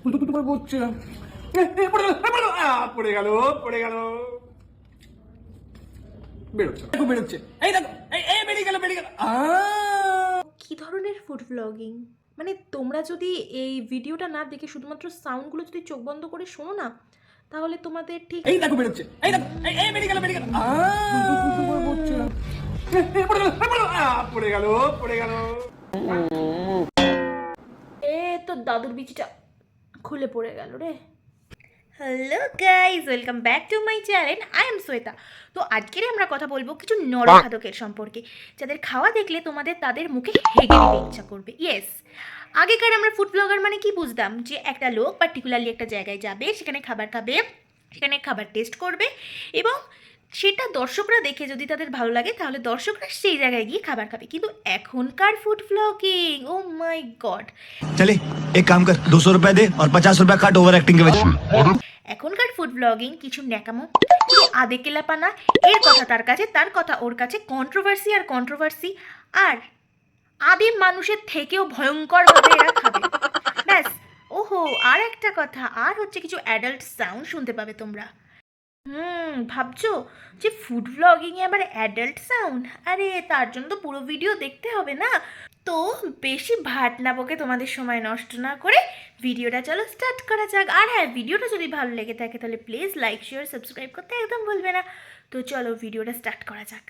পড়ছে, পড়ে গেল, পড়ে গেল, বেরোচ্ছে, বেরোচ্ছে, এই দেখো, এই বেরিয়ে গেল, বেরিয়ে গেল। কি ধরনের ফুড ব্লগিং? মানে তোমরা যদি এই ভিডিওটা না দেখে শুধুমাত্র সাউন্ডগুলো যদি চোখ বন্ধ করে শোনো না, তাহলে তোমাদের ঠিক এই দেখো বেরোচ্ছে, এই দেখো, এই বেরিয়ে গেল, বেরিয়ে গেল, পড়ছে, পড়ে গেল, পড়ে গেল। এ তো দাদুর বিচিটা খুলে পড়ে গেল রে। Hello guys, welcome back to my channel. I am Shweta. তো আজকের আমরা কথা বলবো কিছু নরখাদকের সম্পর্কে, যাদের খাওয়া দেখলে তোমাদের তাদের মুখে হেগে দিতে ইচ্ছা করবে। ইয়েস, আগেকার আমরা ফুড ব্লগার মানে কি বুঝতাম, যে একটা লোক পার্টিকুলারলি একটা জায়গায় যাবে, সেখানে খাবার খাবে, সেখানে খাবার টেস্ট করবে, এবং সেটা দর্শকরা দেখে যদি তাদের ভালো লাগে তাহলে দর্শকরা সেই জায়গায় গিয়ে খাবার খাবে। কিন্তু এখনকার ফুড ব্লগিং, ও মাই গড, चले एक काम कर 200 रुपए दे और 50 रुपए काट ओवर एक्टिंग के वजह। এখনকার ফুড ব্লগিং কিছু ন্যাকামো, কিছু আদেকেলাপানা, এর কথা তার কাছে, তার কথা ওর কাছে, কন্ট্রোভার্সি আর কন্ট্রোভার্সি, আর আদিম মানুষের থেকেও ভয়ঙ্করভাবে এরা খাবে। ব্যাস। ওহো, আর একটা কথা, আর হচ্ছে কিছু অ্যাডাল্ট সাউন্ড শুনতে পাবে তোমরা। ভাবছো যে ফুড ব্লগিংয়ে আবার অ্যাডাল্ট সাউন্ড? আরে তার জন্য তো পুরো ভিডিও দেখতে হবে না। তো বেশি ভাট না বকে তোমাদের সময় নষ্ট না করে ভিডিওটা চলো স্টার্ট করা যাক। আর হ্যাঁ, ভিডিওটা যদি ভালো লেগে থাকে তাহলে প্লিজ লাইক শেয়ার সাবস্ক্রাইব করতে একদম ভুলবে না। তো চলো ভিডিওটা স্টার্ট করা যাক।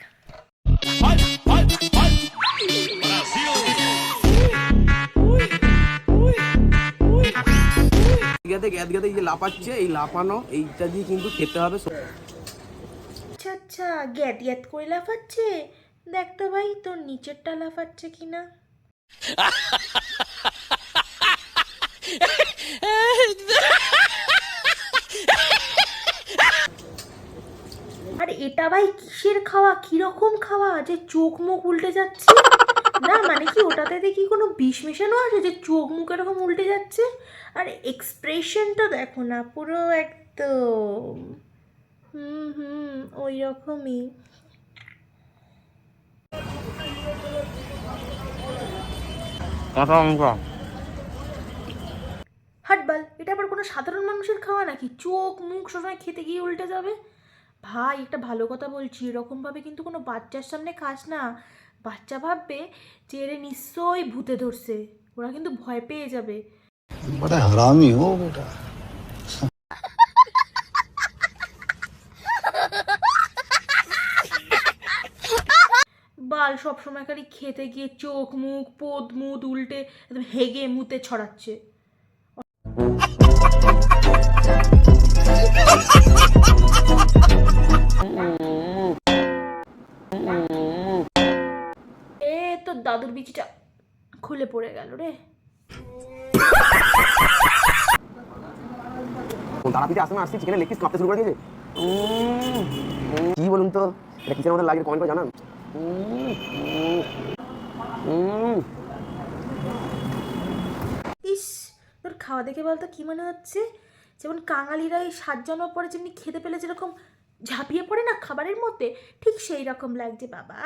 গ্যাদে যে লাফাচ্ছে, এই লাফানো এইটা দিয়ে কিন্তু খেতে হবে। আচ্ছা আচ্ছা, গ্যাদ গ্যাদ করে লাফাচ্ছে। দেখ তো ভাই তোর নিচেরটা লাফাচ্ছে কিনা। আর এটা ভাই কিসের খাওয়া, কিরকম খাওয়া যে চোখ মুখ উল্টে যাচ্ছে? না মানে কি ওটাতে দেখি কোনো বিষ মেশানো আছে যে চোখ মুখ এরকম উল্টে যাচ্ছে? আর এক্সপ্রেশনটা দেখো না, পুরো একদম ওই রকমই। হাটবাল, এটা আবার কোনো সাধারণ মানুষের খাওয়া নাকি? চোখ মুখ সবসময় খেতে গিয়ে উল্টে যাবে? ভাই একটা ভালো কথা বলছি, এরকমভাবে কিন্তু কোনো বাচ্চার সামনে খাস না। বাচ্চা ভাববে যে এরে নিশ্চয়ই ভূতে ধরছে, ওরা কিন্তু ভয় পেয়ে যাবে। बड़ा हरामी हो बेटा। বাল সবসময় খালি খেতে গিয়ে চোখ মুখ পোদ মুদ উল্টে একদম হেগে মুতে ছড়াচ্ছে। এ তো দাদুর বিচিটা খুলে পড়ে গেল রে। তারাপীঠে আসলে আসছি, চিকেনের লেগ পিস কাঁপতে শুরু করে দিয়েছে। কি বলুন তো, এটা কিসের মধ্যে লাগে কমেন্ট করে জানান। ইস, তোর খাওয়া দেখে বলতো কি মনে হচ্ছে? যেমন কাঙালিরা এই সাজানোর পরে যেমনি খেতে পেলে যেরকম ঝাঁপিয়ে পড়ে না খাবারের মধ্যে, ঠিক সেই রকম লাগছে বাবা।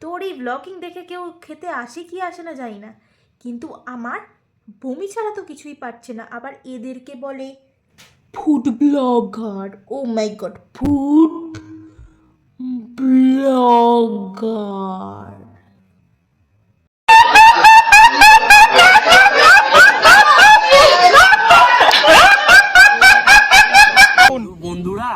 তোর এই ব্লগিং দেখে কেউ খেতে আসে কি আসে না জানি না, কিন্তু আমার বমি ছাড়া তো কিছুই পারছে না। আবার এদেরকে বলে ফুড ব্লগার। ও মাই গড, ফুড ব্লগার। বন্ধুরা,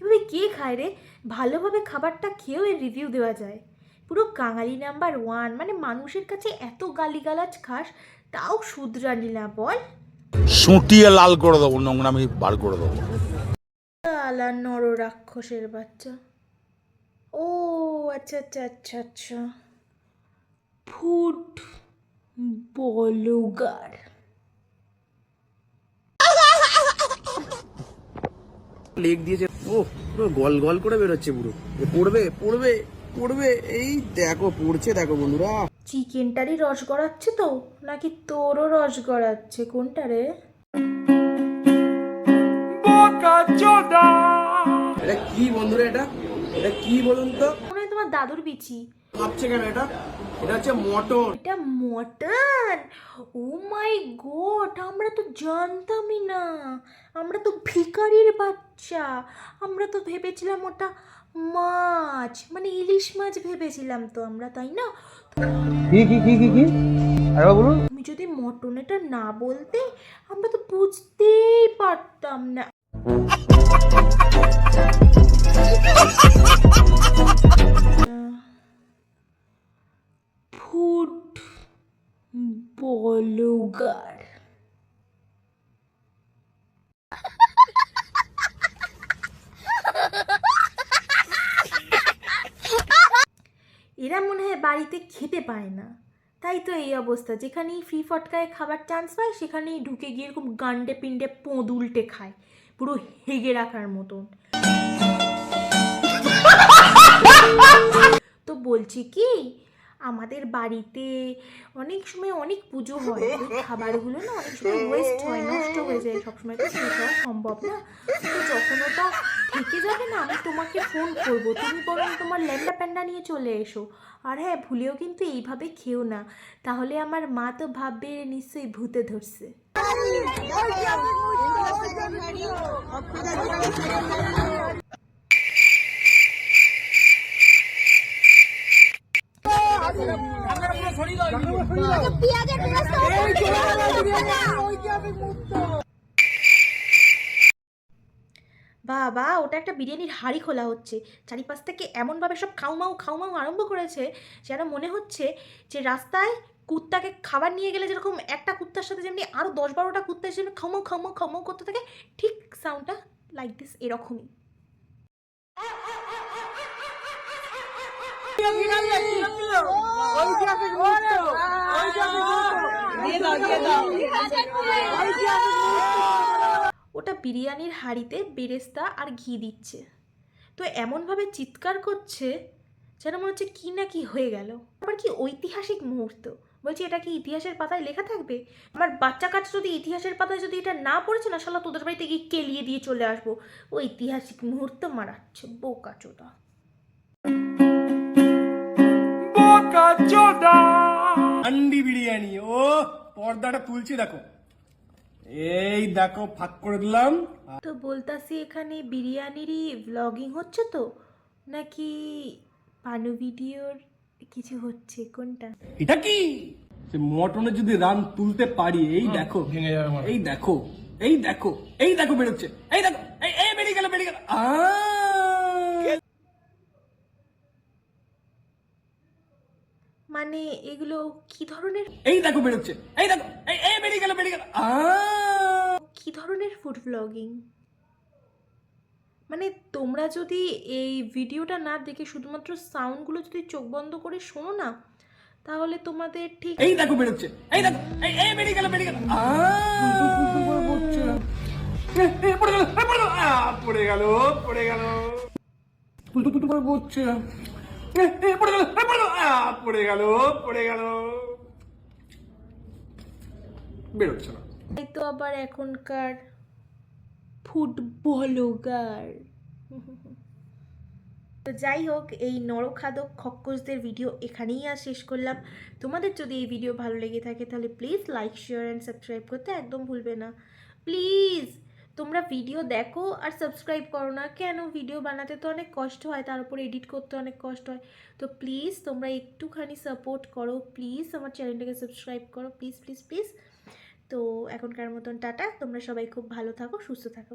এভাবে কে খায় রে? ভালোভাবে খাবারটা খেয়েও এর রিভিউ দেওয়া যায়। পুরো কাঙালি নাম্বার 1। মানে মানুষের কাছে এত গালিগালাজ খাস, তাও শুধরালি না বল? সুটিয়ে লাল করে দেবো, নোংরামি বার করে দেবো। আলা নর রাক্ষসের বাচ্চা। ও আচ্ছা আচ্ছা আচ্ছা আচ্ছা, ফুড ব্লগার। লেগ দিয়েছে, ও পুরো গল গল করে বেরোচ্ছে পুরো। পড়বে পড়বে। পড়বে, এই দেখো পড়ছে, দেখো বন্ধুরা। চিকেনটারই রস গড়াচ্ছে তো, নাকি তোরও রস গড়াচ্ছে, কোনটা রে? এটা কি বন্ধুরা, এটা এটা কি বলুন তো? মনে হয় তোমার দাদুর বিচি। ভাবছে কেন এটা? এটা হচ্ছে মটন। এটা মটন? ও মাই গড, আমরা তো জানতামই না। আমরা তো ভিখারির বাচ্চা। আমরা তো ভেবেছিলাম ওটা মাছ, মানে ইলিশ মাছ ভেবেছিলাম তো আমরা, তাই না? তুমি যদি মটন এটা না বলতে, আমরা তো বুঝতেই পারতাম না। Food blogger. এরা মনে হয় বাড়িতে খেতে পায় না, তাই তো এই অবস্থা। যেখানেই ফ্রি ফটকায় খাবার চান্স পায় সেখানেই ঢুকে গিয়ে এরকম গান্ডে পিণ্ডে পোঁদ উল্টে খায়, পুরো হেগে রাখার মতন। তো বলছি কি, আমাদের বাড়িতে অনেক সময় অনেক পুজো হয়, ওই খাবারগুলো না অনেক সময় ওয়েস্ট হয়, নষ্ট হয়ে যায়, সবসময় তো শেষ হওয়া সম্ভব না। তো যখন ওটা থেকে যাবে না, আমি তোমাকে ফোন করব, তুমি বরং তোমার ল্যান্ডা প্যান্ডা নিয়ে চলে এসো। আর হ্যাঁ, ভুলেও কিন্তু এইভাবে খেও না, তাহলে আমার মা তো ভাববে নিশ্চয়ই ভূতে ধরছে। বাবা, ওটা একটা বিরিয়ানির হাঁড়ি খোলা হচ্ছে, চারিপাশ থেকে এমনভাবে সব খাউমাউ খাউমাউ আরম্ভ করেছে যেন মনে হচ্ছে যে রাস্তায় কুত্তাকে খাবার নিয়ে গেলে যেরকম একটা কুত্তার সাথে যেমনি আরও 10-12টা কুত্তা হিসেবে খাউমাউ খাউমাউ খাউমাউ করতে থাকে, ঠিক সাউন্ডটা লাইক দিস, এরকমই। ওটা বিরিয়ানির হাঁড়িতে বেরেস্তা আর ঘি দিচ্ছে, তো এমনভাবে চিৎকার করছে যেন মনে হচ্ছে কি না কি হয়ে গেল। আবার কি ঐতিহাসিক মুহূর্ত, বলছি এটা কি ইতিহাসের পাতায় লেখা থাকবে? আমার বাচ্চা কাচ্চা যদি ইতিহাসের পাতায় যদি এটা না পড়েছে না, শালা তোদের বাড়িতে গিয়ে কেলিয়ে দিয়ে চলে আসবো। ঐতিহাসিক মুহূর্ত মারাচ্ছে বোকা চোদা। আন্ডি বিরিয়ানি, ও পর্দাটা তুলছি দেখো, এই দেখো ফাঁক করে দিলাম। তো বলতাছি, এখানে বিরিয়ানিরই ব্লগিং হচ্ছে তো, নাকি পানু ভিডিওর কিছু হচ্ছে, কোনটা? এটা কি সে মটনে যদি রান তুলতে পারি, এই দেখো ভেঙে যাবে, এই দেখো এই দেখো এই দেখো বেরোচ্ছে, এই দেখো এই এই বেরিয়ে গেল বেরিয়ে গেল। মানে এগুলো কি ধরনের, এই দেখো বেরোচ্ছে, এই দেখো এই এই বেরিয়ে গেল বেরিয়ে গেল। কি ধরনের ফুড ব্লগিং? মানে তোমরা যদি এই ভিডিওটা না দেখে শুধুমাত্র সাউন্ডগুলো যদি চোখ বন্ধ করে শোনো না, তাহলে তোমাদের ঠিক এই দেখো বেরোচ্ছে, এই দেখো এই এই বেরিয়ে গেল বেরিয়ে গেল। পড়ে গেল পড়ে গেল পড়ে গেল, পুটু পুটু করে পড়ছে, পড়ে গেল পড়ে গেল পড়ে গেল, বেরোচ্ছে না। এই তো আবার এখনকার ফুড ব্লগার। তো যাই হোক, এই নরখাদক খক্কসদের ভিডিও এখানেই আর শেষ করলাম। তোমাদের যদি এই ভিডিও ভালো লেগে থাকে তাহলে please like, share and subscribe করতে একদম ভুলবে না। প্লিজ তোমরা ভিডিও দেখো আর সাবস্ক্রাইব করো না কেন? ভিডিও বানাতে তো অনেক কষ্ট হয়, তার উপর এডিট করতে অনেক কষ্ট হয়। তো প্লিজ তোমরা একটুখানি সাপোর্ট করো, প্লিজ আমার চ্যানেলটাকে সাবস্ক্রাইব করো, প্লিজ প্লিজ প্লিজ। তো এখনকার মতন টাটা, তোমরা সবাই খুব ভালো থাকো, সুস্থ থাকো।